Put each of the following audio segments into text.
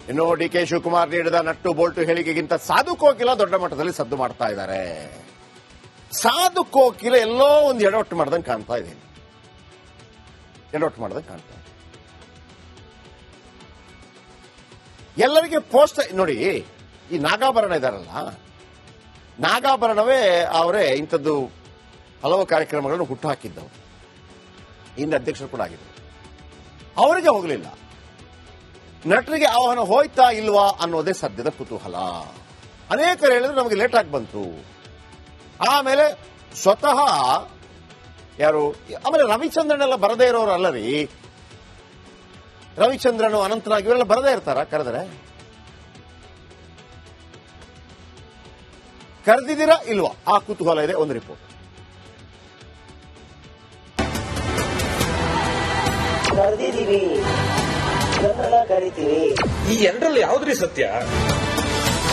ಇನ್ನು ಡಿಕೆ ಶಿವಕುಮಾರ್ ನೀಡಿದ nut Bolt ಹೇಳಿಕೆಗಿಂತ Sadhu Kokila ದೊಡ್ಡ ಮಟ್ಟದಲ್ಲಿ ಸದ್ದು ಮಾಡ್ತಾ ಇದ್ದಾರೆ. ಸಾಧು ಕೋಕಿಲ ಎಲ್ಲೋ ಒಂದು ಎಡವಟ್ಟು ಮಾಡ್ದಂಗೆ ಕಾಣ್ತಾ ಇದೆ. ಎಲ್ಲರಿಗೆ ಪೋಸ್ಟ್ ನೋಡಿ, ಈ ನಾಗಾಭರಣ ಇದಾರಲ್ಲ, ನಾಗಾಭರಣವೇ ಅವರೇ ಇಂಥದ್ದು ಹಲವು ಕಾರ್ಯಕ್ರಮಗಳನ್ನು ಹುಟ್ಟುಹಾಕಿದ್ದವು. ಹಿಂದೆ ಅಧ್ಯಕ್ಷರು ಕೂಡ ಆಗಿದ್ದರು. ಅವರಿಗೆ ಹೋಗಲಿಲ್ಲ. ನಟರಿಗೆ ಆಹ್ವಾನ ಹೋಯ್ತಾ ಇಲ್ವಾ ಅನ್ನೋದೇ ಸದ್ಯದ ಕುತೂಹಲ. ಅನೇಕರು ಹೇಳಿದ್ರು ನಮಗೆ ಲೇಟ್ ಆಗಿ ಬಂತು. ಆಮೇಲೆ ಸ್ವತಃ ಯಾರು, ಆಮೇಲೆ ರವಿಚಂದ್ರನ್ ಎಲ್ಲ ಬರದೇ ಇರೋರು ಅಲ್ಲ ರೀ. ರವಿಚಂದ್ರನ್, ಅನಂತನಾಗ್ ಇವರೆಲ್ಲ ಬರದೇ ಇರ್ತಾರ? ಕರೆದಿದ್ದೀರಾ ಇಲ್ವಾ ಆ ಕುತೂಹಲ ಇದೆ. ಒಂದು ರಿಪೋರ್ಟ್. ಈ ಎರಡರಲ್ಲಿ ಯಾವ್ದ್ರಿ ಸತ್ಯ?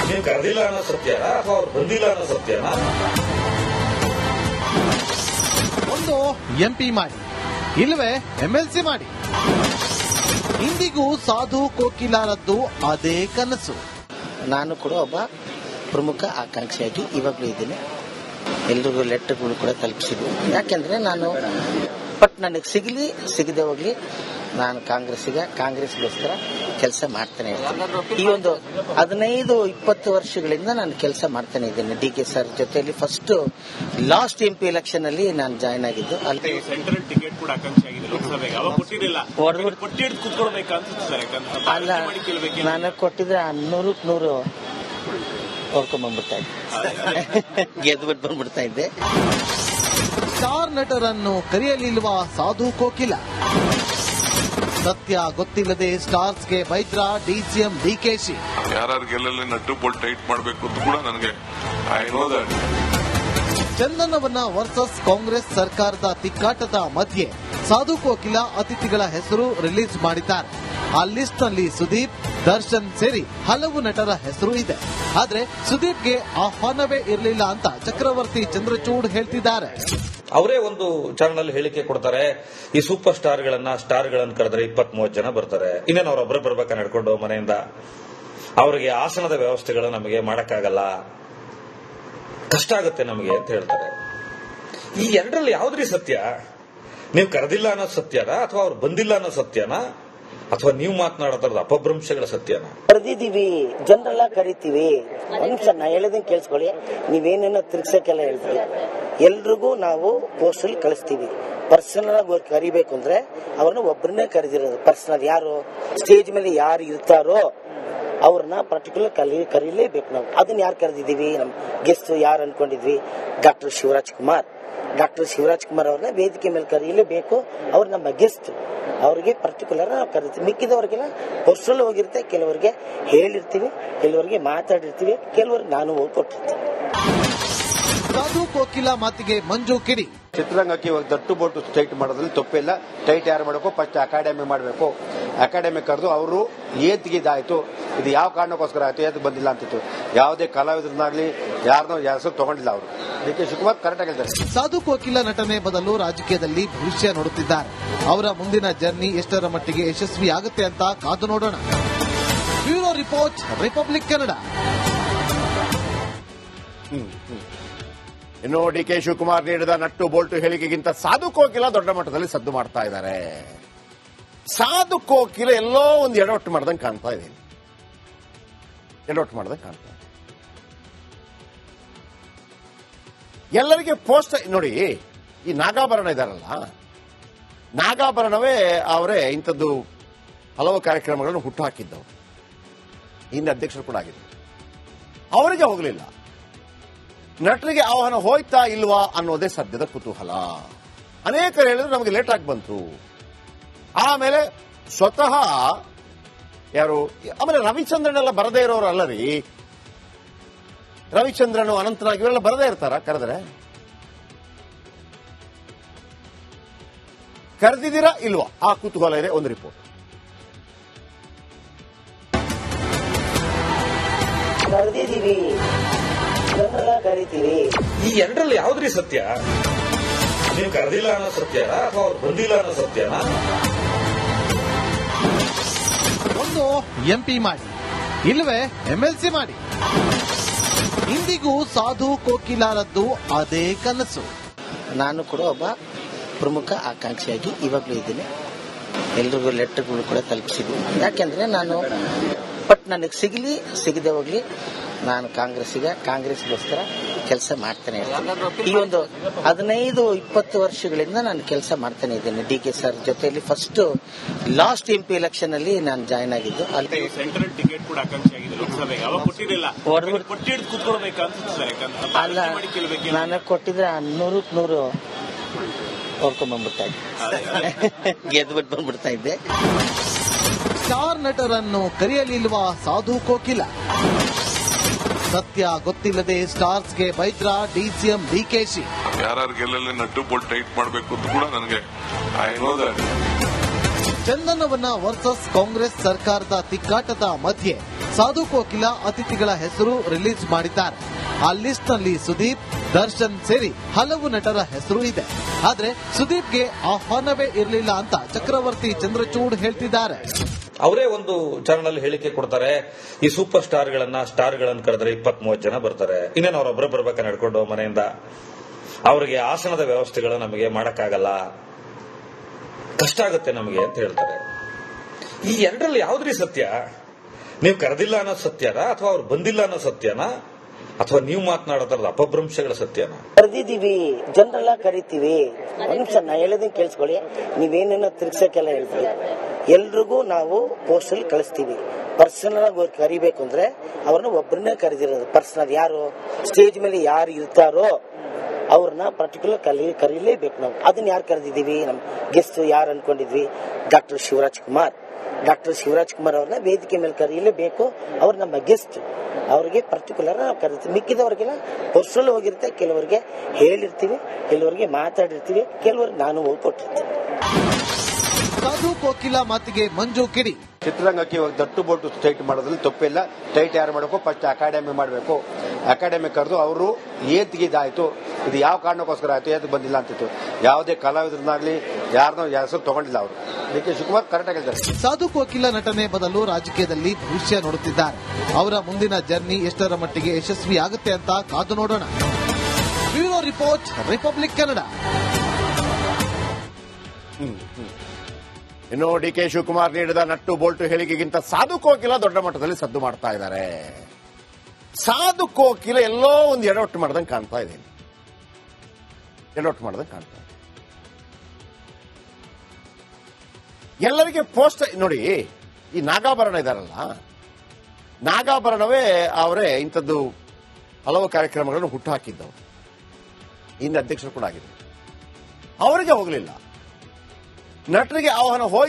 ನೀವು ಕರೆದಿಲ್ಲ ಅನ್ನೋ ಸತ್ಯನ ಅಥವಾ ಅವ್ರು ಬಂದಿಲ್ಲ ಅನ್ನೋ ಸತ್ಯನ? ಒಂದು ಎಂಪಿ ಮಾಡಿ, ಇಲ್ಲವೇ ಎಂಎಲ್ಸಿ ಮಾಡಿ. ಇಂದಿಗೂ ಸಾಧು ಕೋಕಿಲಾರದ್ದು ಅದೇ ಕನಸು. ನಾನು ಕೂಡ ಒಬ್ಬ ಪ್ರಮುಖ ಆಕಾಂಕ್ಷಿಯಾಗಿ ಇವಾಗಲೂ ಇದ್ದೀನಿ. ಎಲ್ರಿಗೂ ಲೆಟರ್ಗಳು ಕೂಡ ತಲುಪಿಸಿದ್ವಿ. ಯಾಕೆಂದ್ರೆ ನಾನು ನನಗೆ ಸಿಗದೆ ಹೋಗ್ಲಿ, ನಾನು ಕಾಂಗ್ರೆಸ್ಗೋಸ್ಕರ ಕೆಲಸ ಮಾಡ್ತಾನೆ ಇರ್ತೀನಿ. ಈ ಒಂದು 15-20 ವರ್ಷಗಳಿಂದ ನಾನು ಕೆಲಸ ಮಾಡ್ತಾನೆ ಇದ್ದೇನೆ. ಡಿಕೆ ಸರ್ ಜೊತೆಯಲ್ಲಿ ಫಸ್ಟ್ ಲಾಸ್ಟ್ MP ಎಲೆಕ್ಷನ್ ಅಲ್ಲಿ ನಾನು ಜಾಯ್ನ್ ಆಗಿದ್ದು. ಅಲ್ಲಿ ಸೆಂಟ್ರಲ್ ಟಿಕೆಟ್ ಕೂಡ ಆಕಾಂಕ್ಷಿ ಆಗಿದೆ ಲೋಕಸಭೆಗೆ. ಅವಾಗ ಕೊಟ್ಟಿರಲಿಲ್ಲ, ಅಲ್ಲ, ನಾನು ಕೊಟ್ಟಿದ್ರೆ 100ಕ್ಕೆ 100 ಹೊಡ್ಕೊಂಡ್ಬಂದ್ಬಿಡ್ತಾ ಇದ್ದೆ, ಗೆದ್ಬಿಟ್ಟು ಬಂದ್ಬಿಡ್ತಾ ಇದ್ದೆ. ಸ್ಟಾರ್ ನಟರನ್ನು ಕರೆಯಲಿಲ್ವಾ ಸಾಧು ಕೋಕಿಲ? ಸತ್ಯ ಗೊತ್ತಿಲ್ಲದೆ ಸ್ಟಾರ್ಸ್ಗೆ ಬೈದ್ರ DCM DKಶಿ. ಯಾರು ಗೆಲ್ಲಲ್ಲಿ ನಟ್ಟು ಬೋಲ್ಟ್ ಟೈಟ್ ಮಾಡಬೇಕು ಅಂತ ಕೂಡ ನನಗೆ ಚಂದನವನ ವರ್ಸಸ್ ಕಾಂಗ್ರೆಸ್ ಸರ್ಕಾರದ ತಿಕ್ಕಾಟದ ಮಧ್ಯೆ ಸಾಧು ಕೋಕಿಲ ಅತಿಥಿಗಳ ಹೆಸರು ರಿಲೀಸ್ ಮಾಡಿದ್ದಾರೆ. ಆ ಲಿಸ್ಟ್ ನಲ್ಲಿ ಸುದೀಪ್, ದರ್ಶನ್ ಸೇರಿ ಹಲವು ನಟರ ಹೆಸರು ಇದೆ. ಆದ್ರೆ ಸುದೀಪ್ಗೆ ಆಹ್ವಾನವೇ ಇರಲಿಲ್ಲ ಅಂತ ಚಕ್ರವರ್ತಿ ಚಂದ್ರಚೂಡ್ ಹೇಳ್ತಿದ್ದಾರೆ. ಅವರೇ ಒಂದು ಚಾನಲ್ ಹೇಳಿಕೆ ಕೊಡ್ತಾರೆ, ಈ ಸೂಪರ್ ಸ್ಟಾರ್ಗಳನ್ನ ಕರೆದ್ರೆ 20-30 ಜನ ಬರ್ತಾರೆ, ಇನ್ನೇನು ಅವರೊಬ್ಬರು ಬರ್ಬೇಕಾ ನಡ್ಕೊಂಡು ಮನೆಯಿಂದ, ಅವರಿಗೆ ಆಸನದ ವ್ಯವಸ್ಥೆಗಳು ನಮಗೆ ಮಾಡಕ್ಕಾಗಲ್ಲ, ಕಷ್ಟ ಆಗುತ್ತೆ ನಮಗೆ ಅಂತ ಹೇಳ್ತಾರೆ. ಈ ಎರಡರಲ್ಲಿ ಯಾವ್ದ್ರಿ ಸತ್ಯ? ನೀವು ಕರೆದಿಲ್ಲ ಅನ್ನೋ ಸತ್ಯನ ಅಥವಾ ಅವ್ರು ಬಂದಿಲ್ಲ ಅನ್ನೋ ಸತ್ಯನ ಅಥವಾ ನೀವು ಮಾತನಾಡೋದ್ರದ ಅಪಭ್ರಂಶಗಳ ಸತ್ಯನ? ಕರೆದಿದ್ದೀವಿ, ಜನರೆಲ್ಲ ಕರಿತೀವಿ. ಒಂದ್ ನಾ ಹೇಳೋದನ್ನ ಕೇಳಿಸ್ಕೊಳ್ಳಿ. ನೀವೇನೇನೋ ತಿರ್ಗ್ಸಕ್ಕೆಲ್ಲ ಹೇಳ್ತೀವಿ. ಎಲ್ರಿಗೂ ನಾವು ಪೋಸ್ಟಲ್ ಕಳಿಸ್ತೀವಿ. ಪರ್ಸನಲ್ ಆಗಿ ಕರಿಬೇಕು ಅಂದ್ರೆ ಅವ್ರನ್ನ ಒಬ್ಬರನ್ನೇ ಕರೆದಿರೋದು. ಪರ್ಸನಲ್ ಯಾರು ಸ್ಟೇಜ್ ಮೇಲೆ ಯಾರು ಇರ್ತಾರೋ ಅವ್ರನ್ನ ಪರ್ಟಿಕ್ಯುಲರ್ ಕರೀಲೇಬೇಕು ನಾವು. ಅದನ್ನ ಯಾರು ಕರೆದಿದ್ದೀವಿ? ನಮ್ ಗೆಸ್ಟ್ ಯಾರು ಅನ್ಕೊಂಡಿದ್ವಿ? ಡಾಕ್ಟರ್ ಶಿವರಾಜ್ ಕುಮಾರ್ ಅವ್ರನ್ನ ವೇದಿಕೆ ಮೇಲೆ ಕರೀಲೇಬೇಕು. ಅವ್ರು ನಮ್ಮ ಗೆಸ್ಟ್. ಅವ್ರಿಗೆ ಪರ್ಟಿಕ್ಯುಲರ್ ನಾವು ಕರಿತೀವಿ. ಮಿಕ್ಕಿದವ್ರಿಗೆಲ್ಲ ಪರ್ಸನಲ್ ಹೋಗಿರುತ್ತೆ. ಕೆಲವರಿಗೆ ಹೇಳಿರ್ತೀವಿ, ಕೆಲವರಿಗೆ ಮಾತಾಡಿರ್ತೀವಿ, ಕೆಲವರಿಗೆ ನಾನು ಹೋಗಿ ಕೊಟ್ಟಿರ್ತೀನಿ. ಸಾಧು ಕೋಕಿಲ ಮಾತಿಗೆ ಮಂಜು ಕಿಡಿ. ಚಿತ್ರರಂಗಕ್ಕೆ ಇವಾಗ ದಟ್ಟು ಬೋಟು ಟೈಟ್ ಮಾಡೋದ್ರಲ್ಲಿ ತಪ್ಪಿಲ್ಲ. ಟೈಟ್ ಯಾರು ಮಾಡಬೇಕು? ಫಸ್ಟ್ ಅಕಾಡೆಮಿ ಮಾಡಬೇಕು. ಅಕಾಡೆಮಿ ಕರೆದು ಅವರು ಏತಿಗಿದಾಯ್ತು, ಇದು ಯಾವ ಕಾರಣಕ್ಕೋಸ್ಕರ ಆಯ್ತು, ಏತ್ ಬಂದಿಲ್ಲ ಅಂತಿತ್ತು. ಯಾವುದೇ ಕಲಾವಿದರನ್ನಾಗ್ಲಿ ಯಾರನ್ನೋ ಹೆಸರು ತಗೊಂಡಿಲ್ಲ ಅವರು. ಡಿಕೆ ಶಿವಕುಮಾರ್ ಕರೆಕ್ಟ್ ಆಗಿದ್ದಾರೆ. ಸಾಧು ಕೋಕಿಲ ನಟನೆ ಬದಲು ರಾಜಕೀಯದಲ್ಲಿ ಭವಿಷ್ಯ ನೋಡುತ್ತಿದ್ದಾರೆ. ಅವರ ಮುಂದಿನ ಜರ್ನಿ ಎಷ್ಟರ ಮಟ್ಟಿಗೆ ಯಶಸ್ವಿ ಆಗುತ್ತೆ ಅಂತ ಕಾದು ನೋಡೋಣ. Bureau report, republic Kannada. ಇನ್ನು ಡಿಕೆ ಶಿವಕುಮಾರ್ ನೀಡಿದ ನಟ್ಟು ಬೋಲ್ಟು ಹೇಳಿಕೆಗಿಂತ ಸಾಧು ಕೋಕಿಲ ದೊಡ್ಡ ಮಟ್ಟದಲ್ಲಿ ಸದ್ದು ಮಾಡ್ತಾ ಇದ್ದಾರೆ. ಸಾಧು ಕೋಕಿಲ ಎಲ್ಲೋ ಒಂದು ಎಡವಟ್ಟು ಮಾಡ್ದಂಗೆ ಕಾಣ್ತಾ ಇದೆ. ಎಲ್ಲರಿಗೆ ಪೋಸ್ಟ್ ನೋಡಿ, ಈ ನಾಗಾಭರಣ ಇದಾರಲ್ಲ, ನಾಗಾಭರಣವೇ ಅವರೇ ಇಂಥದ್ದು ಹಲವು ಕಾರ್ಯಕ್ರಮಗಳನ್ನು ಹುಟ್ಟುಹಾಕಿದ್ದವು. ಹಿಂದೆ ಅಧ್ಯಕ್ಷರು ಕೂಡ ಆಗಿದ್ದರು. ಅವರಿಗೆ ಹೋಗಲಿಲ್ಲ. ನಟರಿಗೆ ಆಹ್ವಾನ ಹೋಯ್ತಾ ಇಲ್ವಾ ಅನ್ನೋದೇ ಸದ್ಯದ ಕುತೂಹಲ. ಅನೇಕರು ಹೇಳಿದ್ರು ನಮಗೆ ಲೇಟ್ ಆಗಿ ಬಂತು. ಆಮೇಲೆ ಸ್ವತಃ ಯಾರು, ಆಮೇಲೆ ರವಿಚಂದ್ರನ್ ಎಲ್ಲ ಬರದೇ ಇರೋರು ಅಲ್ಲ ರೀ. ರವಿಚಂದ್ರನ್, ಅನಂತನಾಗ್ ಇವರೆಲ್ಲ ಬರದೇ ಇರ್ತಾರ? ಕರೆದಿದ್ದೀರಾ ಇಲ್ವಾ ಆ ಕುತೂಹಲ ಇದೆ. ಒಂದು ರಿಪೋರ್ಟ್. ಈ ಎರಡರಲ್ಲಿ ಯಾವ್ದ್ರಿ ಸತ್ಯ? ನೀವು ಕರೆದಿಲ್ಲ ಅನ್ನೋ ಸತ್ಯನ ಅಥವಾ ಅವ್ರು ಬಂದಿಲ್ಲ ಅನ್ನೋ ಸತ್ಯನ? ಒಂದು ಎಂಪಿ ಮಾಡಿ, ಇಲ್ವೇ MLC ಮಾಡಿ. ಇಂದಿಗೂ ಸಾಧು ಕೋಕಿಲಾರದ್ದು ಅದೇ ಕನಸು. ನಾನು ಕೂಡ ಒಬ್ಬ ಪ್ರಮುಖ ಆಕಾಂಕ್ಷಿಯಾಗಿ ಇವಾಗಲೂ ಇದ್ದೀನಿ. ಎಲ್ರಿಗೂ ಲೆಟರ್ಗಳು ಕೂಡ ತಲುಪಿಸಿದ್ದೀನಿ. ಯಾಕೆಂದ್ರೆ ನಾನು ನನಗೆ ಸಿಗದೆ ಹೋಗ್ಲಿ, ನಾನು ಕಾಂಗ್ರೆಸ್ಗೋಸ್ಕರ ಕೆಲಸ ಮಾಡ್ತಾನೆ ಇರ್ತೀನಿ. ಈ ಒಂದು 15-20 ವರ್ಷಗಳಿಂದ ನಾನು ಕೆಲಸ ಮಾಡ್ತಾನೆ ಇದ್ದೇನೆ. DK ಸರ್ ಜೊತೆಯಲ್ಲಿ ಫಸ್ಟ್ ಲಾಸ್ಟ್ MP ಎಲೆಕ್ಷನ್ ಅಲ್ಲಿ ನಾನು ಜಾಯ್ನ್ ಆಗಿದ್ದು. ಅಲ್ಲಿ ಸೆಂಟ್ರಲ್ ಟಿಕೆಟ್ ಕೂಡ ಆಕಾಂಕ್ಷಿ ಆಗಿದೆ ಲೋಕಸಭೆಗೆ, ಅವಾಗ ಕೊಟ್ಟಿರಲಿಲ್ಲ. ಕೊಟ್ಟಿದ್ದು ಕೂತ್ಕೊಳ್ಬೇಕು ಅನ್ಸುತ್ತೆ. ಅಲ್ಲ, ನಾನು ಕೊಟ್ಟಿದ್ರೆ 100 ಹೊರ್ಕೊಂಡ್ಬಂದ್ಬಿಡ್ತಾ ಇದ್ದೆ, ಗೆದ್ಬಿಟ್ಟು ಬಂದ್ಬಿಡ್ತಾ ಇದ್ದೆ. ಸ್ಟಾರ್ ನಟರನ್ನು ಕರೆಯಲಿಲ್ವಾ ಸಾಧು ಕೋಕಿಲ? ಸತ್ಯ ಗೊತ್ತಿಲ್ಲದೆ ಸ್ಟಾರ್ಸ್ಗೆ ಬೈದ್ರ DCM DKC. ಯಾರು ಗೆಲ್ಲಲ್ಲಿ ನಟ್ಟು ಬೋಲ್ಟ್ ಟೈಟ್ ಮಾಡಬೇಕು ಅಂತ ಕೂಡ ನನಗೆ ಚಂದನವನ ವರ್ಸಸ್ ಕಾಂಗ್ರೆಸ್ ಸರ್ಕಾರದ ತಿಕ್ಕಾಟದ ಮಧ್ಯೆ ಸಾಧು ಕೋಕಿಲ ಅತಿಥಿಗಳ ಹೆಸರು ರಿಲೀಸ್ ಮಾಡಿದ್ದಾರೆ. ಆ ಲಿಸ್ಟ್ ನಲ್ಲಿ ಸುದೀಪ್, ದರ್ಶನ್ ಸೇರಿ ಹಲವು ನಟರ ಹೆಸರು ಇದೆ. ಆದ್ರೆ ಸುದೀಪ್ಗೆ ಆಹ್ವಾನವೇ ಇರಲಿಲ್ಲ ಅಂತ ಚಕ್ರವರ್ತಿ ಚಂದ್ರಚೂಡ್ ಹೇಳ್ತಿದ್ದಾರೆ. ಅವರೇ ಒಂದು ಚಾನಲ್ ಹೇಳಿಕೆ ಕೊಡ್ತಾರೆ, ಈ ಸೂಪರ್ ಸ್ಟಾರ್ಗಳನ್ನ ಕರೆದ್ರೆ 20-30 ಜನ ಬರ್ತಾರೆ, ಇನ್ನೇನು ಅವರೊಬ್ಬರೇ ಬರ್ಬೇಕಾ ನಡ್ಕೊಂಡು ಮನೆಯಿಂದ, ಅವರಿಗೆ ಆಸನದ ವ್ಯವಸ್ಥೆಗಳು ನಮಗೆ ಮಾಡಕ್ಕಾಗಲ್ಲ, ಕಷ್ಟ ಆಗುತ್ತೆ ನಮಗೆ ಅಂತ ಹೇಳ್ತಾರೆ. ಈ ಎರಡರಲ್ಲಿ ಯಾವ್ದ್ರಿ ಸತ್ಯ? ನೀವು ಕರೆದಿಲ್ಲ ಅನ್ನೋ ಸತ್ಯನಾ, ಅಥವಾ ಅವ್ರು ಬಂದಿಲ್ಲ ಅನ್ನೋ ಸತ್ಯನಾ, ಅಥವಾ ನೀವು ಮಾತನಾಡೋದ್ರದ ಅಪಭ್ರಂಶಗಳ ಸತ್ಯನಾ? ಕರೆದಿದ್ದೀವಿ, ಜನರೆಲ್ಲ ಕರಿತೀವಿ. ಒಂದ್ ನಿಮಿಷ ನಾ ಹೇಳೋದನ್ನ ಕೇಳಿಸ್ಕೊಳ್ಳಿ. ನೀವೇನೇನೋ ತಿರ್ಗ್ಸಕ್ಕೆಲ್ಲ ಹೇಳ್ತೀವಿ. ಎಲ್ರಿಗೂ ನಾವು ಪೋಸ್ಟಲ್ಲಿ ಕಳಿಸ್ತೀವಿ. ಪರ್ಸನಲ್ ಆಗಿ ಕರಿಬೇಕು ಅಂದ್ರೆ ಅವ್ರನ್ನ ಒಬ್ಬರನ್ನೇ ಕರೆದಿರೋದು. ಪರ್ಸನಲ್ ಯಾರು ಸ್ಟೇಜ್ ಮೇಲೆ ಯಾರು ಇರ್ತಾರೋ ಅವ್ರನ್ನ ಪರ್ಟಿಕ್ಯುಲರ್ ಕರೀಲೇಬೇಕು ನಾವು. ಅದನ್ನ ಯಾರು ಕರೆದಿದ್ದೀವಿ? ನಮ್ ಗೆಸ್ಟ್ ಯಾರು ಅನ್ಕೊಂಡಿದ್ವಿ? ಡಾಕ್ಟರ್ ಶಿವರಾಜ್ ಕುಮಾರ್ ಅವ್ರನ್ನ ವೇದಿಕೆ ಮೇಲೆ ಕರೀಲೇಬೇಕು. ಅವ್ರು ನಮ್ಮ ಗೆಸ್ಟ್. ಅವ್ರಿಗೆ ಪರ್ಟಿಕ್ಯುಲರ್ ನಾವು ಕರಿತೀವಿ. ಮಿಕ್ಕಿದವ್ರಿಗೆಲ್ಲ ಪರ್ಸನಲ್ ಹೋಗಿರುತ್ತೆ, ಕೆಲವರಿಗೆ ಹೇಳಿರ್ತೀವಿ, ಕೆಲವರಿಗೆ ಮಾತಾಡಿರ್ತೀವಿ, ಕೆಲವರಿಗೆ ನಾನು ಹೋಗಿ ಕೊಟ್ಟಿರ್ತೀನಿ. ಸಾಧು ಕೋಕಿಲ ಮಾತಿಗೆ ಮಂಜು ಕಿಡಿ. ಚಿತ್ರರಂಗಕ್ಕೆ ಇವಾಗ ದಟ್ಟು ಬೋಲ್ಟು ಟೈಟ್ ಮಾಡೋದ್ರಲ್ಲಿ ತಪ್ಪಿಲ್ಲ. ಟೈಟ್ ಯಾರು ಮಾಡಬೇಕು? ಫಸ್ಟ್ ಅಕಾಡೆಮಿ ಮಾಡಬೇಕು. ಅಕಾಡೆಮಿ ಕರೆದು ಅವರು ಏತ್ಗಿದಾಯ್ತು, ಇದು ಯಾವ ಕಾರಣಕ್ಕೋಸ್ಕರ ಆಯ್ತು, ಏತ್ ಬಂದಿಲ್ಲ ಅಂತಿತ್ತು. ಯಾವುದೇ ಕಲಾವಿದ್ರನ್ನಾಗ್ಲಿ ಯಾರನ್ನೋ ಹೆಸರು ತಗೊಂಡಿಲ್ಲ ಅವರು. DK ಶಿವಕುಮಾರ್ ಕರೆಕ್ಟ್ ಆಗಿದ್ದಾರೆ. ಸಾಧು ಕೋಕಿಲ ನಟನೆ ಬದಲು ರಾಜಕೀಯದಲ್ಲಿ ಭವಿಷ್ಯ ನೋಡುತ್ತಿದ್ದಾರೆ. ಅವರ ಮುಂದಿನ ಜರ್ನಿ ಎಷ್ಟರ ಮಟ್ಟಿಗೆ ಯಶಸ್ವಿ ಆಗುತ್ತೆ ಅಂತ ಕಾದು ನೋಡೋಣ. Bureau report, republic Kannada. ಇನ್ನು DK ಶಿವಕುಮಾರ್ ನೀಡಿದ ನಟ್ಟು ಬೋಲ್ಟು ಹೇಳಿಕೆಗಿಂತ ಸಾಧು ಕೋಕಿಲ ದೊಡ್ಡ ಮಟ್ಟದಲ್ಲಿ ಸದ್ದು ಮಾಡ್ತಾ ಇದ್ದಾರೆ. ಸಾಧು ಕೋಕಿಲ ಎಲ್ಲೋ ಒಂದು ಎಡವಟ್ಟು ಮಾಡ್ದಂಗೆ ಕಾಣ್ತಾ ಇದೆ. ಎಲ್ಲರಿಗೆ ಪೋಸ್ಟ್ ನೋಡಿ. ಈ ನಾಗಾಭರಣ ಇದಾರಲ್ಲ, ನಾಗಾಭರಣವೇ ಅವರೇ ಇಂಥದ್ದು ಹಲವು ಕಾರ್ಯಕ್ರಮಗಳನ್ನು ಹುಟ್ಟುಹಾಕಿದ್ದವು. ಹಿಂದೆ ಅಧ್ಯಕ್ಷರು ಕೂಡ ಆಗಿದ್ರು. ಅವರಿಗೆ ಹೋಗಲಿಲ್ಲ. ನಟರಿಗೆ ಆಹ್ವಾನ ಹೋಯ್ತು.